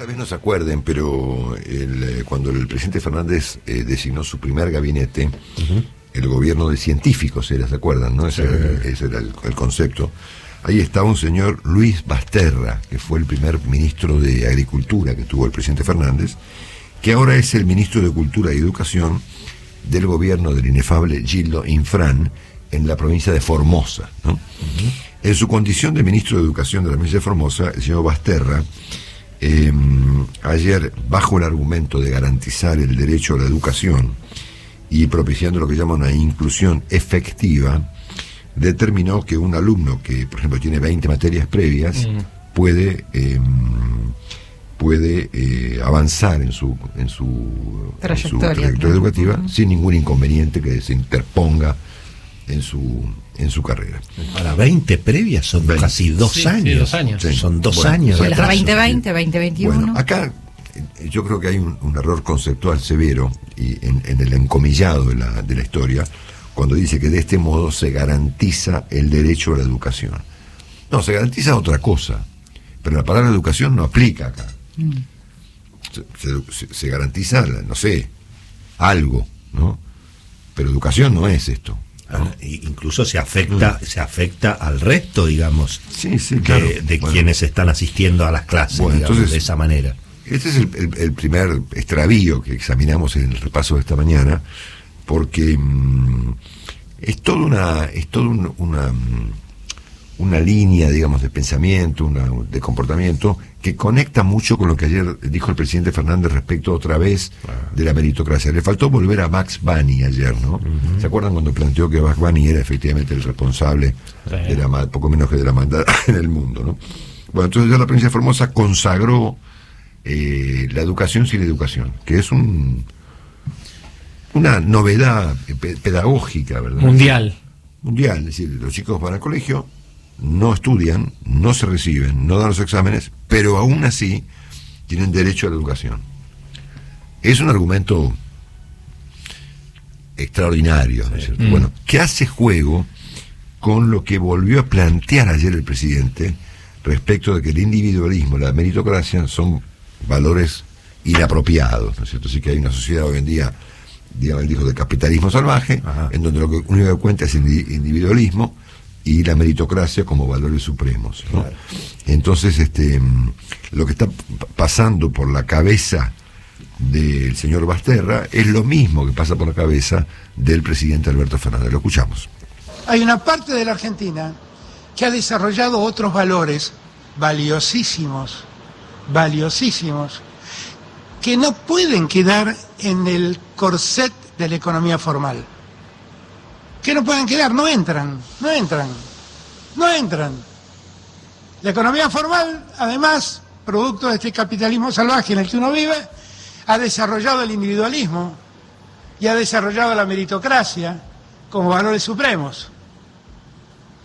Tal vez no se acuerden, pero cuando el presidente Fernández designó su primer gabinete, el gobierno de científicos, ¿se acuerdan? ¿No? Ese era el concepto. Ahí estaba un señor Luis Basterra, que fue el primer ministro de Agricultura que tuvo el presidente Fernández, que ahora es el ministro de Cultura y Educación del gobierno del inefable Gildo Infran en la provincia de Formosa, ¿no? En su condición de ministro de Educación de la provincia de Formosa, el señor Basterra, ayer, bajo el argumento de garantizar el derecho a la educación y propiciando lo que llama una inclusión efectiva, determinó que un alumno que, por ejemplo, tiene 20 materias previas puede avanzar en su trayectoria educativa sin ningún inconveniente que se interponga en su carrera. Para 20 previas son casi 2 años. Sí, 2 años. Sí. Son 2 años. De las 2020, 2021. Bueno, acá yo creo que hay un error conceptual severo y en el encomillado de la historia, cuando dice que de este modo se garantiza el derecho a la educación. No, se garantiza otra cosa, pero la palabra educación no aplica acá. Se garantiza, no sé, algo, ¿no? Pero educación no es esto, ¿no? Incluso se afecta al resto, digamos, claro. de quienes están asistiendo a las clases, bueno, digamos, entonces, de esa manera. Este es el primer extravío que examinamos en el repaso de esta mañana, porque es toda una línea, digamos, de pensamiento, de comportamiento, que conecta mucho con lo que ayer dijo el presidente Fernández respecto otra vez de la meritocracia. Le faltó volver a Bugs Bunny ayer, ¿no? ¿Se acuerdan cuando planteó que Bugs Bunny era efectivamente el responsable de poco menos que de la maldad en el mundo, ¿no? Bueno, entonces ya la provincia de Formosa consagró la educación sin educación, que es una novedad pedagógica, ¿verdad? Mundial, es decir, los chicos van al colegio, no estudian, no se reciben, no dan los exámenes, pero aún así tienen derecho a la educación. Es un argumento extraordinario, ¿no es cierto? Bueno, que hace juego con lo que volvió a plantear ayer el presidente respecto de que el individualismo, la meritocracia son valores inapropiados, ¿no es cierto? Así que hay una sociedad hoy en día, digamos, él dijo, de capitalismo salvaje, en donde lo único que cuenta es el individualismo y la meritocracia como valores supremos, ¿no? Claro. Entonces, lo que está pasando por la cabeza del señor Basterra es lo mismo que pasa por la cabeza del presidente Alberto Fernández. Lo escuchamos. Hay una parte de la Argentina que ha desarrollado otros valores valiosísimos, que no pueden quedar en el corset de la economía formal. Que no pueden quedar, no entran. La economía formal, además, producto de este capitalismo salvaje en el que uno vive, ha desarrollado el individualismo y ha desarrollado la meritocracia como valores supremos.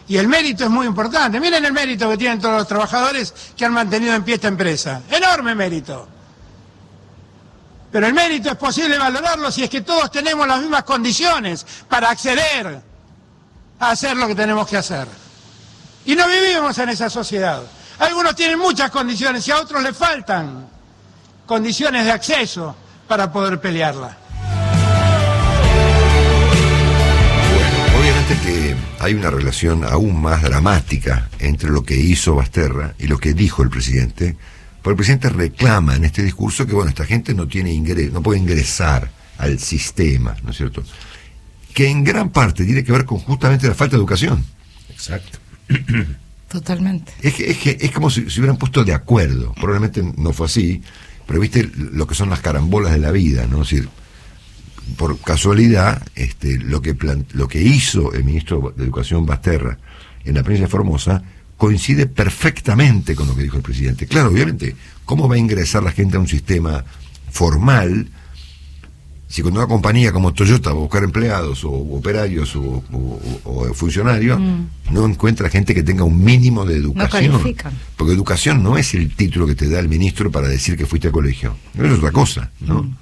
Y el mérito es muy importante. Miren el mérito que tienen todos los trabajadores que han mantenido en pie esta empresa. ¡Enorme mérito! Pero el mérito es posible valorarlo si es que todos tenemos las mismas condiciones para acceder a hacer lo que tenemos que hacer. Y no vivimos en esa sociedad. Algunos tienen muchas condiciones y a otros les faltan condiciones de acceso para poder pelearla. Bueno, obviamente que hay una relación aún más dramática entre lo que hizo Basterra y lo que dijo el presidente. Porque el presidente reclama en este discurso que, bueno, esta gente no tiene ingreso, no puede ingresar al sistema, ¿no es cierto? Que en gran parte tiene que ver con justamente la falta de educación. Exacto. Totalmente. Es como si se hubieran puesto de acuerdo. Probablemente no fue así, pero viste lo que son las carambolas de la vida, ¿no? Es decir, por casualidad, lo que hizo el ministro de Educación Basterra en la provincia de Formosa coincide perfectamente con lo que dijo el presidente. Claro, obviamente, ¿cómo va a ingresar la gente a un sistema formal si cuando una compañía como Toyota va a buscar empleados o operarios o funcionarios no encuentra gente que tenga un mínimo de educación? No califican. Porque educación no es el título que te da el ministro para decir que fuiste al colegio. No es otra cosa, ¿no?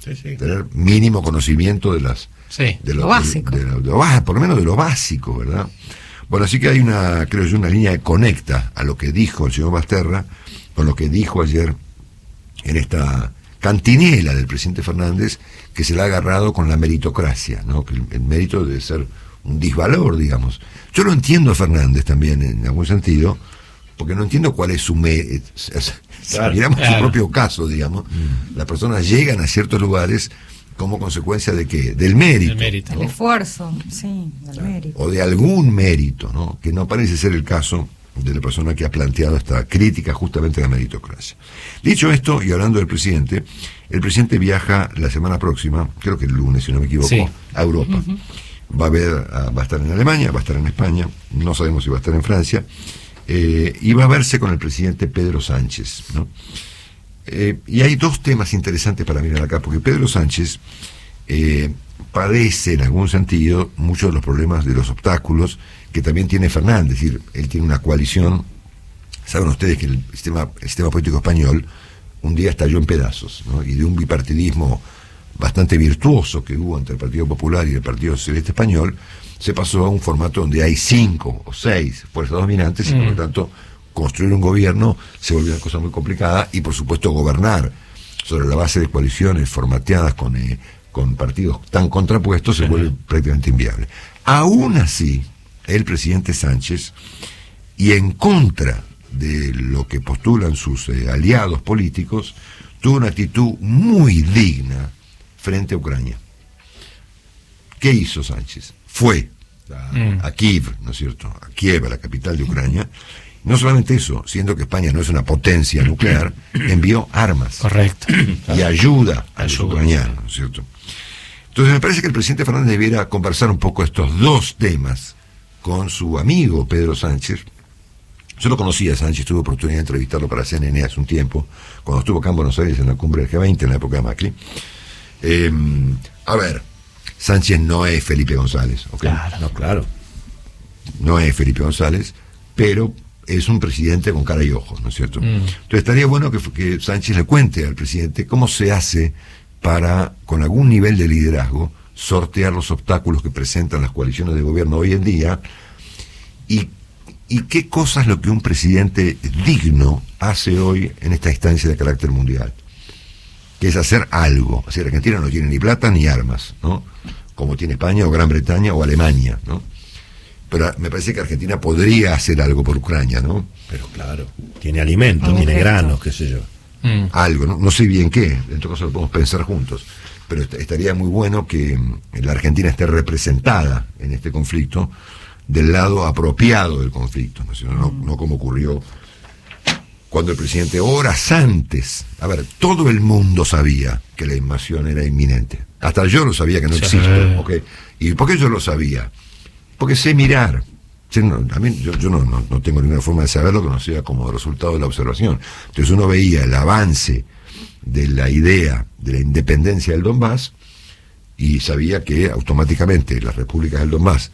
Sí. Tener mínimo conocimiento de lo básico. Por lo menos de lo básico, ¿verdad? Bueno, así que hay una línea que conecta a lo que dijo el señor Basterra con lo que dijo ayer en esta cantinela del presidente Fernández, que se le ha agarrado con la meritocracia, ¿no? Que el mérito debe ser un disvalor, digamos. Yo lo entiendo a Fernández también, en algún sentido, porque no entiendo cuál es su mérito. Si miramos su propio caso, digamos, las personas llegan a ciertos lugares como consecuencia de ¿qué? Del mérito. ¿no? El esfuerzo, sí, del mérito. O de algún mérito, ¿no? Que no parece ser el caso de la persona que ha planteado esta crítica justamente a la meritocracia. Dicho esto, y hablando del presidente, el presidente viaja la semana próxima, creo que el lunes, si no me equivoco, sí, a Europa. Va a estar en Alemania, va a estar en España, no sabemos si va a estar en Francia, y va a verse con el presidente Pedro Sánchez, ¿no? Y hay dos temas interesantes para mirar acá, porque Pedro Sánchez padece en algún sentido muchos de los problemas de los obstáculos que también tiene Fernández. Es decir, él tiene una coalición. Saben ustedes que el sistema político español un día estalló en pedazos, ¿no? Y de un bipartidismo bastante virtuoso que hubo entre el Partido Popular y el Partido Socialista Español, se pasó a un formato donde hay 5 o 6 fuerzas dominantes y por lo tanto construir un gobierno se volvió una cosa muy complicada, y por supuesto gobernar sobre la base de coaliciones formateadas con partidos tan contrapuestos se vuelve prácticamente inviable. Aún así, el presidente Sánchez, y en contra de lo que postulan sus aliados políticos, tuvo una actitud muy digna frente a Ucrania. ¿Qué hizo Sánchez? Fue a Kiev, ¿no es cierto? A Kiev, a la capital de Ucrania. No solamente eso, siendo que España no es una potencia nuclear, envió armas. Correcto. Y ayuda a los ucranianos, ¿no es cierto? Entonces me parece que el presidente Fernández debiera conversar un poco estos dos temas con su amigo Pedro Sánchez. Yo lo conocía a Sánchez, tuve oportunidad de entrevistarlo para CNN hace un tiempo, cuando estuvo acá en Buenos Aires en la cumbre del G20, en la época de Macri. A ver, Sánchez no es Felipe González, ¿ok? Claro. No es Felipe González, pero es un presidente con cara y ojos, ¿no es cierto? Entonces estaría bueno que Sánchez le cuente al presidente cómo se hace para, con algún nivel de liderazgo, sortear los obstáculos que presentan las coaliciones de gobierno hoy en día, y qué cosa es lo que un presidente digno hace hoy en esta instancia de carácter mundial, que es hacer algo. O sea, Argentina no tiene ni plata ni armas, ¿no? Como tiene España o Gran Bretaña o Alemania, ¿no? Pero me parece que Argentina podría hacer algo por Ucrania, ¿no? Pero claro, tiene alimentos, tiene granos, qué sé yo. Algo, no sé bien qué, en todo caso lo podemos pensar juntos, pero estaría muy bueno que la Argentina esté representada en este conflicto del lado apropiado del conflicto, no como ocurrió cuando el presidente, horas antes, a ver, todo el mundo sabía que la invasión era inminente, hasta yo lo sabía que no existe, ¿okay? ¿Y por qué yo lo sabía? Porque sé mirar. Yo no tengo ninguna forma de saberlo que no sea como resultado de la observación. Entonces uno veía el avance de la idea de la independencia del Donbass y sabía que automáticamente las repúblicas del Donbass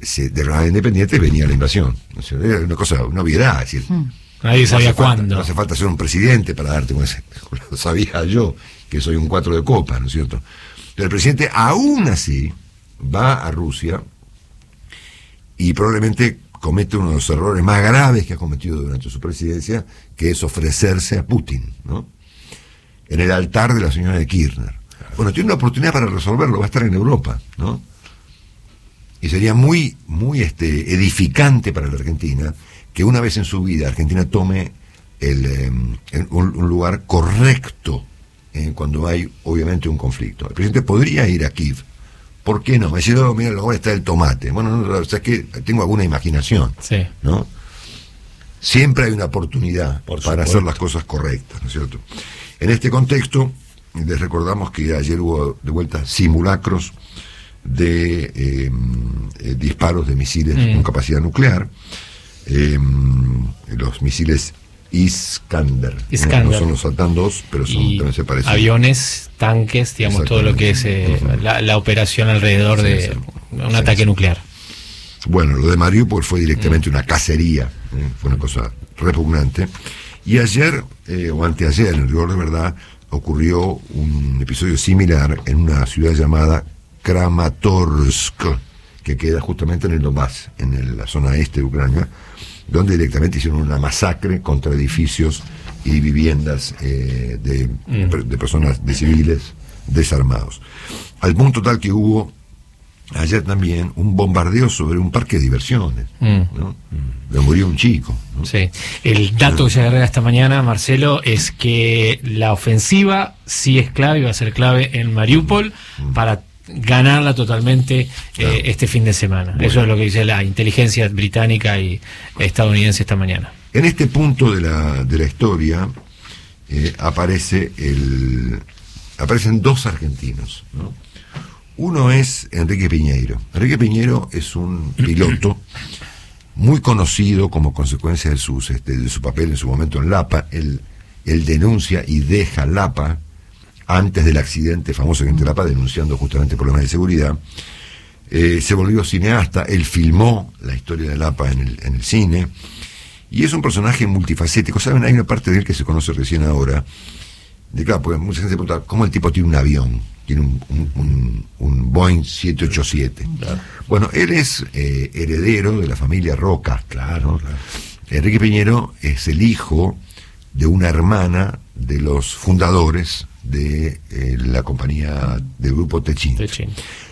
se declaraban independientes, venía la invasión. Era una cosa, una obviedad. Es decir, nadie sabía cuándo. No hace falta ser un presidente para darte con ese. Lo sabía yo, que soy un 4 de copa, ¿no es cierto? Pero el presidente aún así va a Rusia y probablemente comete uno de los errores más graves que ha cometido durante su presidencia, que es ofrecerse a Putin, ¿no? En el altar de la señora de Kirchner. Bueno, tiene una oportunidad para resolverlo, va a estar en Europa, ¿no? Y sería muy edificante para la Argentina que una vez en su vida Argentina tome un lugar correcto cuando hay obviamente un conflicto. El presidente podría ir a Kiev. ¿Por qué no? Me dice, mira, ahora está el tomate. Bueno, o sea, es que tengo alguna imaginación, sí, ¿no? Siempre hay una oportunidad para hacer las cosas correctas, ¿no es cierto? En este contexto, les recordamos que ayer hubo de vuelta simulacros de disparos de misiles con capacidad nuclear, los misiles Iskander. No son los Satan 2, pero también se parecen. Aviones, tanques, digamos, todo lo que es la operación alrededor de un ataque nuclear. Bueno, lo de Mariupol fue directamente una cacería, fue una cosa repugnante. Y ayer, o anteayer, en rigor de verdad, ocurrió un episodio similar en una ciudad llamada Kramatorsk, que queda justamente en el Donbass, en la zona este de Ucrania, donde directamente hicieron una masacre contra edificios y viviendas de personas, de civiles desarmados. Al punto tal que hubo ayer también un bombardeo sobre un parque de diversiones, ¿no? Murió un chico, ¿no? Sí. El dato que se agrega esta mañana, Marcelo, es que la ofensiva sí es clave y va a ser clave en Mariupol para ganarla totalmente este fin de semana. Bueno. Eso es lo que dice la inteligencia británica y estadounidense esta mañana. En este punto de la historia aparecen dos argentinos, ¿no? Uno es Enrique Piñeiro. Enrique Piñeiro es un piloto muy conocido como consecuencia de su papel en su momento en Lapa. Él denuncia y deja Lapa antes del accidente famoso en Lapa, denunciando justamente problemas de seguridad. Se volvió cineasta, él filmó la historia de Lapa en el cine, y es un personaje multifacético. ¿Saben? Hay una parte de él que se conoce recién ahora. Claro, porque mucha gente se pregunta, ¿cómo el tipo tiene un avión? Tiene un Boeing 787. Claro. Bueno, él es heredero de la familia Roca, claro. Enrique Piñeiro es el hijo de una hermana de los fundadores de la compañía del grupo Techint.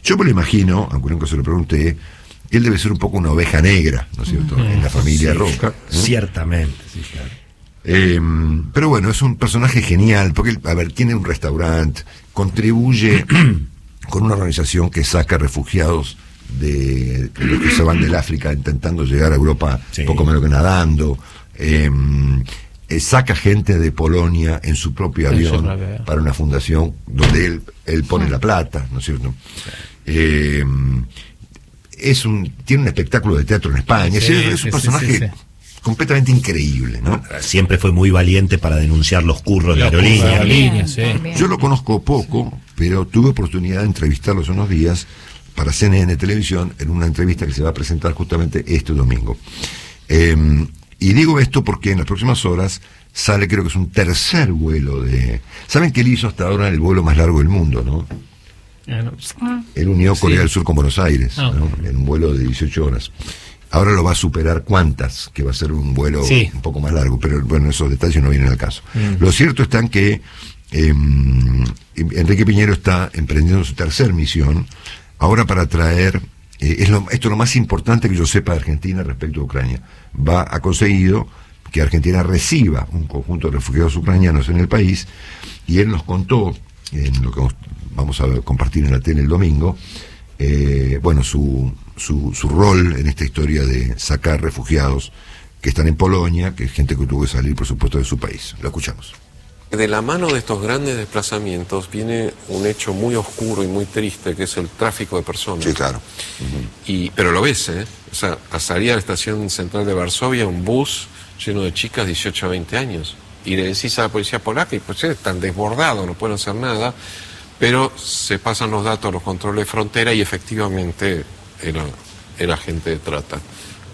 Yo me lo imagino, aunque nunca se lo pregunté, él debe ser un poco una oveja negra, ¿no es cierto?, en la familia Roca. Ciertamente, sí, claro. Pero bueno, es un personaje genial, porque, a ver, tiene un restaurante, contribuye con una organización que saca refugiados de los que se van del África intentando llegar a Europa, poco menos que nadando, saca gente de Polonia en su propio avión para una fundación donde él pone la plata, ¿no es cierto? Tiene un espectáculo de teatro en España, es un personaje completamente increíble, ¿no? Siempre fue muy valiente para denunciar los curros de aerolíneas. Yo lo conozco poco, pero tuve oportunidad de entrevistarlo hace unos días para CNN Televisión en una entrevista que se va a presentar justamente este domingo. Y digo esto porque en las próximas horas sale, creo que es un tercer vuelo de... ¿Saben que él hizo hasta ahora el vuelo más largo del mundo, no? Él unió Corea del Sur con Buenos Aires, ¿no? En un vuelo de 18 horas. Ahora lo va a superar Qantas, que va a ser un vuelo un poco más largo, pero bueno, esos detalles no vienen al caso. Lo cierto está en que Enrique Piñeiro está emprendiendo su tercer misión, ahora para traer, esto es lo más importante que yo sepa de Argentina respecto a Ucrania. Ha conseguido que Argentina reciba un conjunto de refugiados ucranianos en el país, y él nos contó, en lo que vamos a compartir en la tele el domingo, bueno, su rol en esta historia de sacar refugiados que están en Polonia, que es gente que tuvo que salir, por supuesto, de su país. Lo escuchamos. De la mano de estos grandes desplazamientos viene un hecho muy oscuro y muy triste, que es el tráfico de personas. Sí, claro. Pero lo ves, O sea, a salir a la estación central de Varsovia, un bus lleno de chicas de 18 a 20 años. Y le decís a la policía polaca, y pues están desbordados, no pueden hacer nada, pero se pasan los datos a los controles de frontera y efectivamente era gente de trata.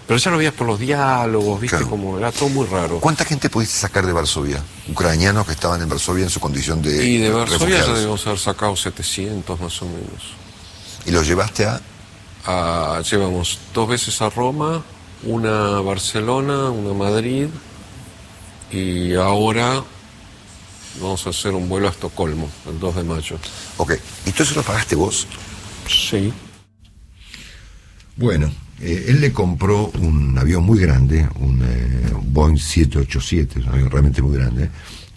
Pero ya lo veías por los diálogos, ¿viste? Claro. Como era todo muy raro. ¿Cuánta gente pudiste sacar de Varsovia? Ucranianos que estaban en Varsovia en su condición de Y de Varsovia refugiados. ya debemos haber sacado 700 más o menos. ¿Y los llevaste Llevamos 2 veces a Roma, una a Barcelona, una a Madrid, y ahora vamos a hacer un vuelo a Estocolmo, el 2 de mayo. Ok. ¿Y todo eso lo pagaste vos? Sí. Bueno, él le compró un avión muy grande, un Boeing 787, un avión realmente muy grande,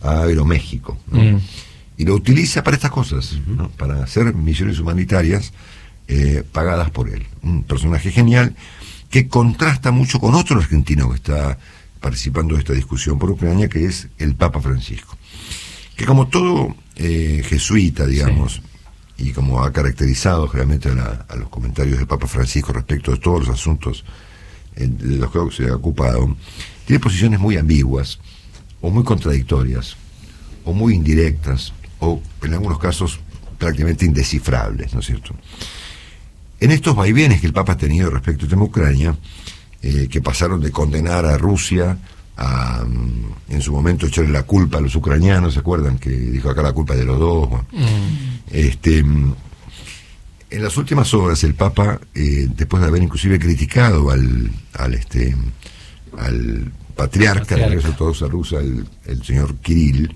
a Aeroméxico, ¿no? Y lo utiliza para estas cosas, ¿no? Para hacer misiones humanitarias pagadas por él. Un personaje genial que contrasta mucho con otro argentino que está participando de esta discusión por Ucrania, que es el Papa Francisco, que como todo jesuita, digamos, y como ha caracterizado realmente a los comentarios del Papa Francisco respecto de todos los asuntos de los que se ha ocupado, tiene posiciones muy ambiguas, o muy contradictorias, o muy indirectas, o en algunos casos prácticamente indescifrables, ¿no es cierto? En estos vaivenes que el Papa ha tenido respecto al tema de Ucrania, que pasaron de condenar a Rusia a, en su momento, echarle la culpa a los ucranianos, ¿se acuerdan? Que dijo acá la culpa es de los dos. Bueno. En las últimas horas el Papa, después de haber inclusive criticado al patriarca de la Iglesia Ortodoxa rusa, el señor Kirill,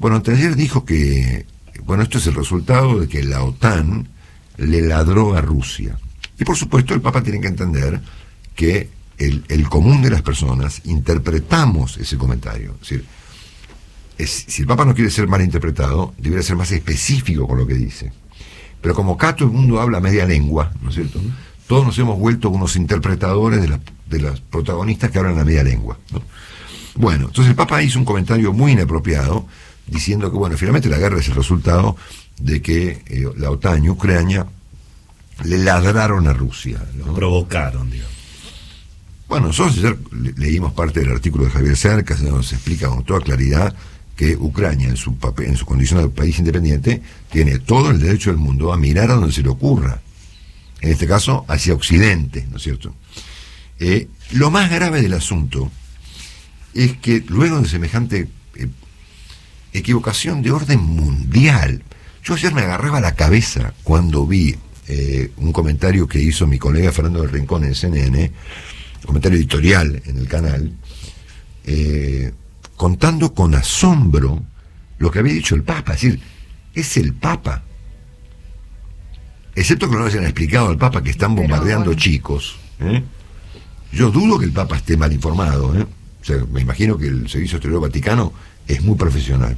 bueno, anteayer dijo que, bueno, esto es el resultado de que la OTAN le ladró a Rusia. Y por supuesto el Papa tiene que entender que el común de las personas interpretamos ese comentario. Es decir, si el Papa no quiere ser mal interpretado, debería ser más específico con lo que dice. Pero como acá todo el mundo habla media lengua, ¿no es cierto? Todos nos hemos vuelto unos interpretadores de las protagonistas que hablan la media lengua, ¿no? Bueno, entonces el Papa hizo un comentario muy inapropiado, diciendo que, bueno, finalmente la guerra es el resultado de que la OTAN y Ucrania le ladraron a Rusia, ¿no? Provocaron, digamos. Bueno, nosotros ayer leímos parte del artículo de Javier Cercas, donde se explica con toda claridad que Ucrania, en su condición de país independiente, tiene todo el derecho del mundo a mirar a donde se le ocurra. En este caso, hacia Occidente, ¿no es cierto? Lo más grave del asunto es que luego de semejante equivocación de orden mundial, yo ayer me agarraba la cabeza cuando vi un comentario que hizo mi colega Fernando del Rincón en CNN, comentario editorial en el canal, contando con asombro lo que había dicho el Papa. Es decir, es el Papa, excepto que no les hayan explicado al Papa que están bombardeando chicos, yo dudo que el Papa esté mal informado, O sea, me imagino que el Servicio Exterior Vaticano es muy profesional.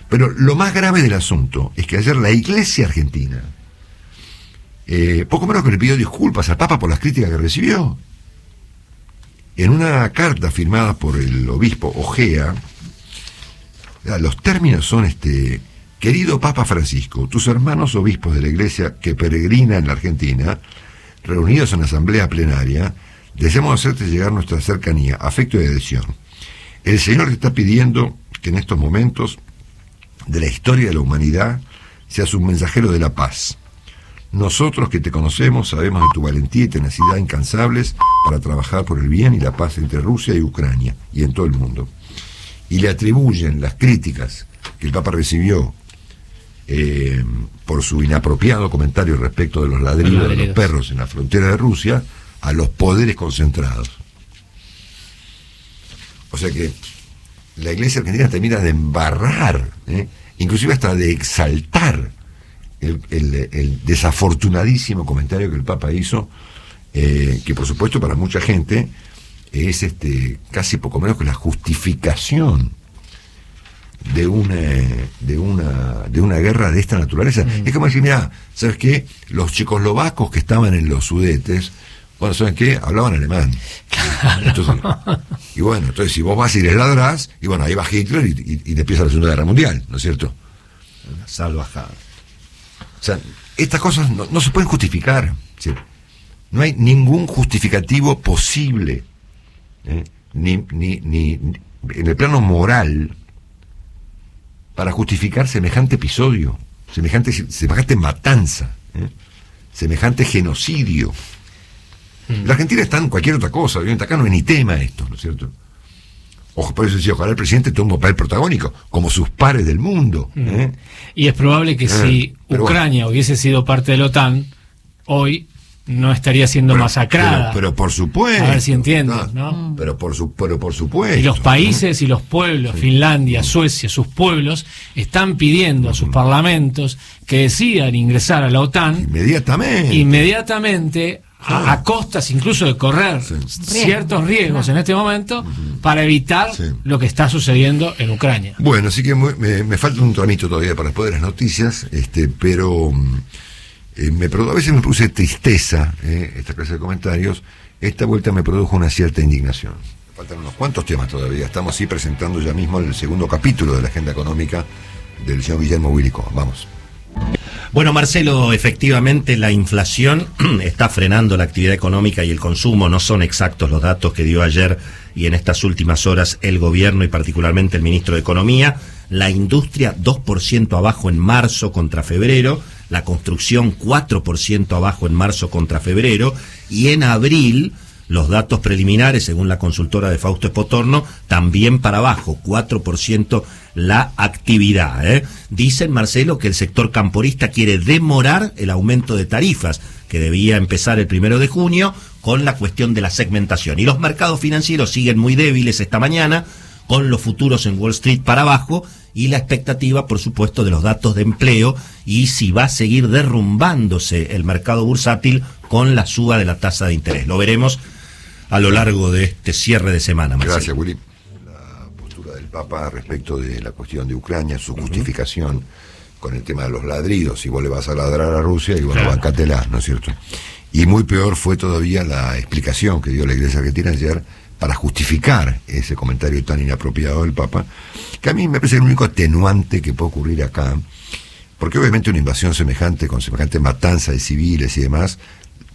Pero lo más grave del asunto es que ayer la Iglesia Argentina, poco menos que le pidió disculpas al Papa por las críticas que recibió. En una carta firmada por el obispo Ojea, los términos son querido Papa Francisco, tus hermanos obispos de la Iglesia que peregrina en la Argentina, reunidos en asamblea plenaria, deseamos hacerte llegar nuestra cercanía, afecto y adhesión. El Señor te está pidiendo que en estos momentos de la historia de la humanidad seas un mensajero de la paz. Nosotros que te conocemos sabemos de tu valentía y tenacidad incansables para trabajar por el bien y la paz entre Rusia y Ucrania y en todo el mundo. Y le atribuyen las críticas que el Papa recibió por su inapropiado comentario respecto de los ladridos de los perros en la frontera de Rusia a los poderes concentrados. O sea que la Iglesia Argentina termina de embarrar, inclusive hasta de exaltar el desafortunadísimo comentario que el Papa hizo, que por supuesto para mucha gente es casi poco menos que la justificación de una guerra de esta naturaleza. Es como decir, mira, ¿sabes qué? Los checoslovacos que estaban en los Sudetes, bueno, ¿saben qué? Hablaban alemán. Entonces, y bueno, entonces si vos vas y les ladrás, y bueno, ahí va Hitler y empieza la Segunda Guerra Mundial, ¿no es cierto? Una salvajada. O sea, estas cosas no se pueden justificar, ¿sí? No hay ningún justificativo posible, ni en el plano moral, para justificar semejante episodio, semejante matanza, semejante genocidio. La Argentina está en cualquier otra cosa, obviamente acá no es ni tema esto, ¿no es cierto? Ojo, por eso decía, ojalá el presidente tome un papel protagónico, como sus pares del mundo. Y es probable que si Ucrania hubiese sido parte de la OTAN, hoy no estaría siendo masacrada. Pero por supuesto. A ver si entiendes, ¿no? Pero por supuesto. Y los países y los pueblos, Finlandia, Suecia, sus pueblos, están pidiendo a sus parlamentos que decidan ingresar a la OTAN inmediatamente a costas incluso de correr ciertos riesgos en este momento para evitar lo que está sucediendo en Ucrania. Bueno, así que me falta un tramito todavía para después de las noticias, pero a veces me produce tristeza esta clase de comentarios. Esta vuelta me produjo una cierta indignación. Faltan unos cuantos temas todavía. Estamos presentando ya mismo el segundo capítulo de la agenda económica del señor Guillermo Willico. Vamos. Bueno, Marcelo, efectivamente la inflación está frenando la actividad económica y el consumo. No son exactos los datos que dio ayer y en estas últimas horas el gobierno y particularmente el ministro de Economía. La industria 2% abajo en marzo contra febrero, la construcción 4% abajo en marzo contra febrero, y en abril los datos preliminares, según la consultora de Fausto Espotorno, también para abajo, 4% la actividad. Dicen, Marcelo, que el sector camporista quiere demorar el aumento de tarifas, que debía empezar el 1 de junio, con la cuestión de la segmentación. Y los mercados financieros siguen muy débiles esta mañana, con los futuros en Wall Street para abajo, y la expectativa, por supuesto, de los datos de empleo y si va a seguir derrumbándose el mercado bursátil con la suba de la tasa de interés. Lo veremos a lo largo de este cierre de semana, Marcelo. Gracias, Willy. La postura del Papa respecto de la cuestión de Ucrania, su justificación con el tema de los ladridos. Si vos le vas a ladrar a Rusia, y bueno, bancátela, ¿no es cierto? Y muy peor fue todavía la explicación que dio la Iglesia Argentina ayer para justificar ese comentario tan inapropiado del Papa, que a mí me parece el único atenuante que puede ocurrir acá, porque obviamente una invasión semejante, con semejante matanza de civiles y demás,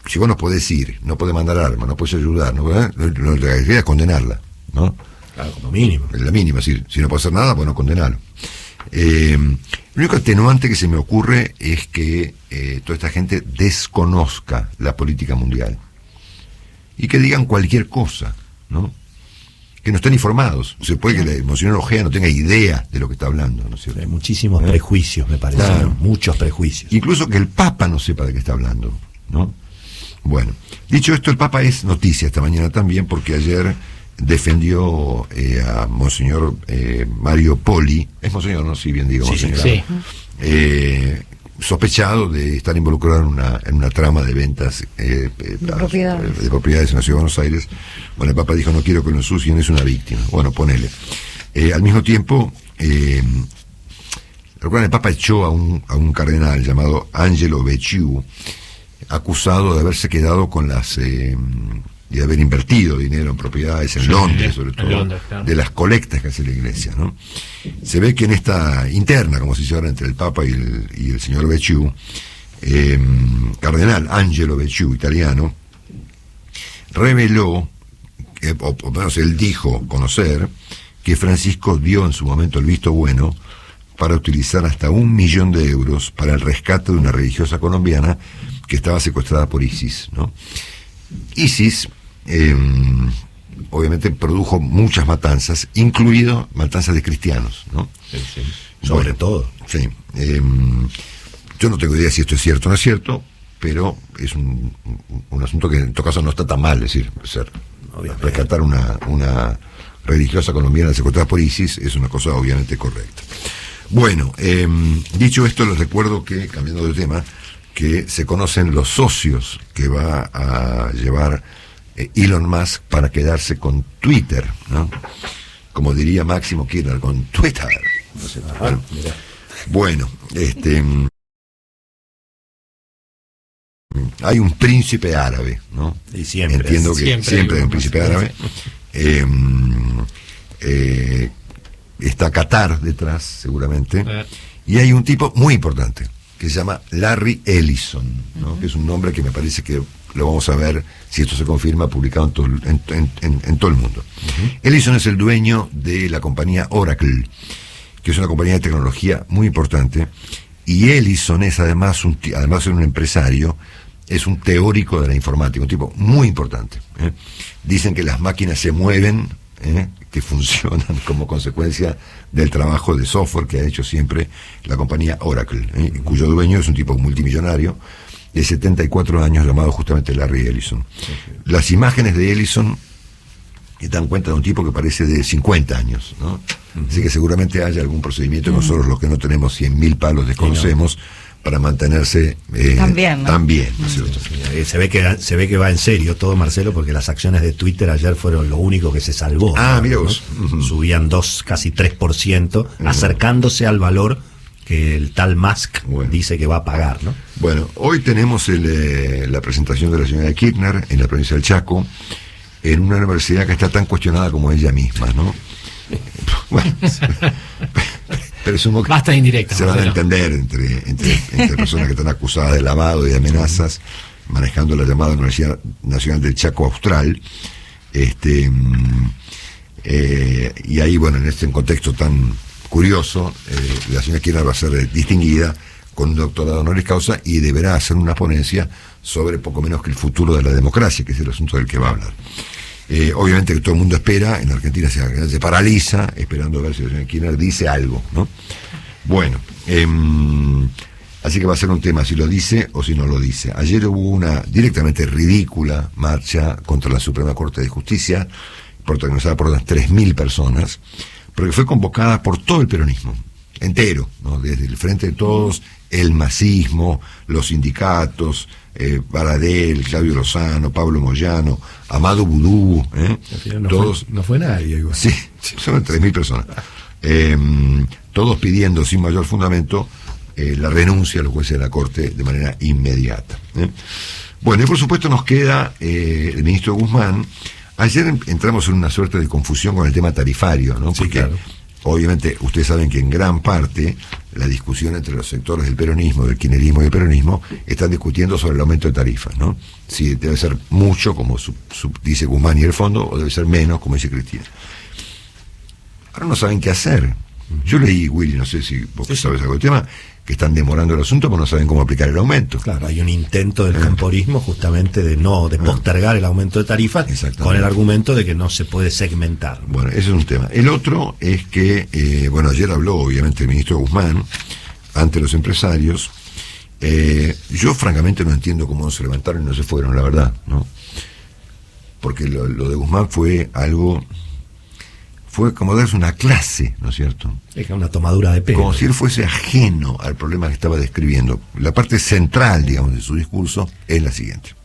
si vos no podés ir, no podés mandar armas, no podés ayudar, no podés, lo que hay que es condenarla, ¿no? Claro, como mínimo. Es la mínima, es decir, si no puede hacer nada, bueno, condenarlo. El único atenuante que se me ocurre es que toda esta gente desconozca la política mundial y que digan cualquier cosa, ¿no? Que no estén informados. Se puede que el Monseñor Ojea no tenga idea de lo que está hablando, ¿no es cierto? Hay muchísimos prejuicios, me parece, Claro. ¿no? Muchos prejuicios. Incluso que el Papa no sepa de qué está hablando, ¿no? Bueno, dicho esto, el Papa es noticia esta mañana también, porque ayer defendió a Monseñor Mario Poli, es Monseñor, ¿no? Sí, bien digo, Sí, Monseñor. sí. Sospechado de estar involucrado en una trama de ventas de propiedades en la Ciudad de Buenos Aires. Bueno, el Papa dijo, no quiero que lo ensucien, es una víctima. Bueno, ponele. Al mismo tiempo, recuerdan, el Papa echó a un cardenal llamado Angelo Becciu, acusado de haberse quedado con de haber invertido dinero en propiedades en Londres, sobre todo, Londres, claro, de las colectas que hace la Iglesia, ¿no? Se ve que en esta interna, como se dice ahora, entre el Papa y el señor Becciu, cardenal Angelo Becciu, italiano, reveló, o por lo menos él dijo conocer, que Francisco dio en su momento el visto bueno para utilizar hasta 1 millón de euros para el rescate de una religiosa colombiana que estaba secuestrada por ISIS, ¿no? ISIS obviamente produjo muchas matanzas, incluido matanzas de cristianos, ¿no? Sí, sí. Sobre todo. Sí. Yo no tengo idea si esto es cierto o no es cierto, pero es un asunto que en todo caso no está tan mal, es decir, rescatar una religiosa colombiana secuestrada por ISIS es una cosa obviamente correcta. Bueno, dicho esto, les recuerdo que, cambiando de tema, que se conocen los socios que va a llevar Elon Musk para quedarse con Twitter, ¿no? Como diría Máximo Kirchner, con Twitter. No sé, bueno, hay un príncipe árabe, ¿no? Y siempre. Entiendo que siempre hay un príncipe árabe. Está Qatar detrás, seguramente. Y hay un tipo muy importante que se llama Larry Ellison, ¿no? Que es un nombre que me parece que lo vamos a ver, si esto se confirma, publicado en todo el mundo. Ellison es el dueño de la compañía Oracle, que es una compañía de tecnología muy importante, y Ellison es además de ser un empresario, es un teórico de la informática, un tipo muy importante. Dicen que las máquinas se mueven, que funcionan como consecuencia del trabajo de software que ha hecho siempre la compañía Oracle, cuyo dueño es un tipo multimillonario de 74 años llamado justamente Larry Ellison. Las imágenes de Ellison dan cuenta de un tipo que parece de 50 años, ¿no? Así que seguramente haya algún procedimiento que nosotros, los que no tenemos 100.000 palos, desconocemos, para mantenerse también, ¿no? También, ¿no es cierto? Se ve que va en serio todo, Marcelo, porque las acciones de Twitter ayer fueron lo único que se salvó. Mira vos. ¿No? Subían casi 3%, acercándose al valor que el tal Musk dice que va a pagar, ¿no? Bueno, hoy tenemos la presentación de la señora Kirchner en la provincia del Chaco, en una universidad que está tan cuestionada como ella misma, ¿no? Bueno, presumo que basta indirecta, se van a entender entre personas que están acusadas de lavado y de amenazas, manejando la llamada Universidad Nacional del Chaco Austral, y ahí, bueno, en este contexto tan curioso, la señora Kirchner va a ser distinguida con un doctorado honoris causa y deberá hacer una ponencia sobre poco menos que el futuro de la democracia, que es el asunto del que va a hablar. Obviamente que todo el mundo espera, en Argentina se paraliza esperando a ver si la señora Kirchner dice algo, ¿no? Bueno, Así que va a ser un tema si lo dice o si no lo dice. Ayer hubo una directamente ridícula marcha contra la Suprema Corte de Justicia, protagonizada por unas 3.000 personas, pero que fue convocada por todo el peronismo, entero, ¿no? Desde el Frente de Todos, el masismo, los sindicatos, Baradel, Claudio Lozano, Pablo Moyano, Amado Vudú, todos. No fue nadie igual. Sí, son 3.000 personas. Todos pidiendo sin mayor fundamento la renuncia a los jueces de la Corte de manera inmediata. Bueno, y por supuesto nos queda el ministro Guzmán. Ayer entramos en una suerte de confusión con el tema tarifario, ¿no? Sí, porque claro. Obviamente ustedes saben que en gran parte la discusión entre los sectores del peronismo, del kirchnerismo y del peronismo, están discutiendo sobre el aumento de tarifas, ¿no? Si debe ser mucho, como dice Guzmán y el fondo, o debe ser menos, como dice Cristina. Ahora no saben qué hacer. Yo leí, Willy, no sé si vos sabes algo del tema, que están demorando el asunto porque no saben cómo aplicar el aumento. Claro, hay un intento del camporismo justamente de postergar el aumento de tarifas con el argumento de que no se puede segmentar. Bueno, ese es un tema. El otro es que, ayer habló obviamente el ministro Guzmán ante los empresarios. Yo francamente no entiendo cómo no se levantaron y no se fueron, la verdad, ¿no? Porque lo de Guzmán fue como darse una clase, ¿no es cierto? Es una tomadura de pelo. Como si él fuese ajeno al problema que estaba describiendo. La parte central, digamos, de su discurso es la siguiente.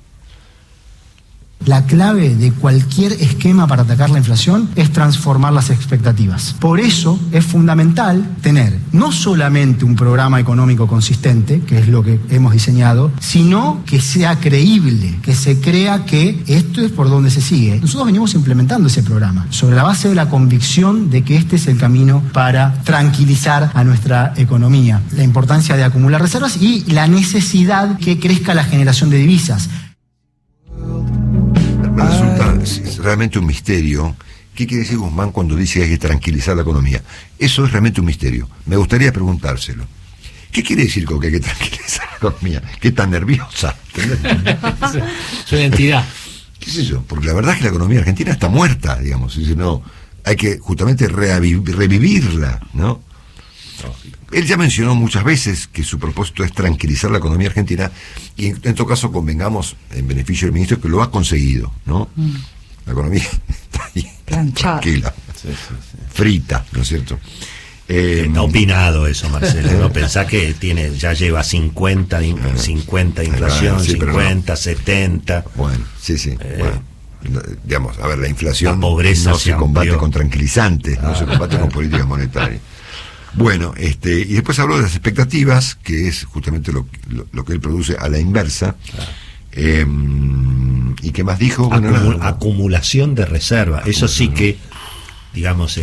La clave de cualquier esquema para atacar la inflación es transformar las expectativas. Por eso es fundamental tener no solamente un programa económico consistente, que es lo que hemos diseñado, sino que sea creíble, que se crea que esto es por donde se sigue. Nosotros venimos implementando ese programa sobre la base de la convicción de que este es el camino para tranquilizar a nuestra economía. La importancia de acumular reservas y la necesidad que crezca la generación de divisas. Me resulta realmente un misterio. ¿Qué quiere decir Guzmán cuando dice que hay que tranquilizar la economía? Eso es realmente un misterio. Me gustaría preguntárselo. ¿Qué quiere decir con que hay que tranquilizar la economía? ¿Qué tan nerviosa? Su identidad. ¿Qué sé yo? Porque la verdad es que la economía argentina está muerta, digamos. Es decir, no, hay que justamente revivirla, ¿no? Él ya mencionó muchas veces que su propósito es tranquilizar la economía argentina y en todo caso convengamos, en beneficio del ministro, que lo ha conseguido, ¿no? La economía está ahí, tranquila, frita, ¿no es cierto? Está opinado eso, Marcelo, ¿no? Pensá que ya lleva 50 inflación, sí, 50, 70. Bueno, sí. Bueno, digamos, a ver, la inflación la pobreza no se combate amplió con tranquilizantes, no se combate con políticas monetarias. Bueno, y después habló de las expectativas, que es justamente lo que él produce a la inversa. ¿Y qué más dijo? Acumulación de reserva. Eso sí que, digamos,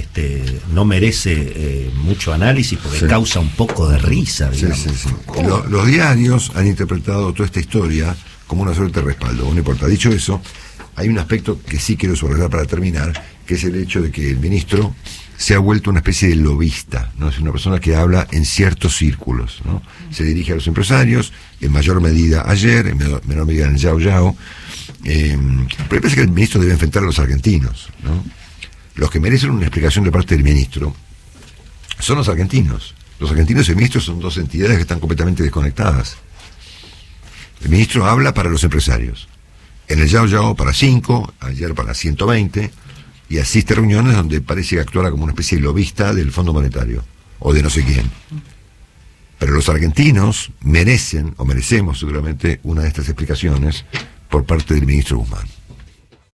no merece mucho análisis porque causa un poco de risa, digamos. Sí. Los diarios han interpretado toda esta historia como una suerte de respaldo. No importa. Dicho eso, hay un aspecto que sí quiero subrayar para terminar, que es el hecho de que el ministro se ha vuelto una especie de lobista, ¿no? Es una persona que habla en ciertos círculos, ¿no? Se dirige a los empresarios, en mayor medida ayer, en menor medida en el Yao Yao, pero me parece que el ministro debe enfrentar a los argentinos, ¿no? Los que merecen una explicación de parte del ministro son los argentinos. Los argentinos y el ministro son dos entidades que están completamente desconectadas. El ministro habla para los empresarios. En el Yao Yao para 5, ayer para 120, y asiste a reuniones donde parece que actuara como una especie de lobista del Fondo Monetario, o de no sé quién. Pero los argentinos merecen, o merecemos seguramente, una de estas explicaciones por parte del ministro Guzmán.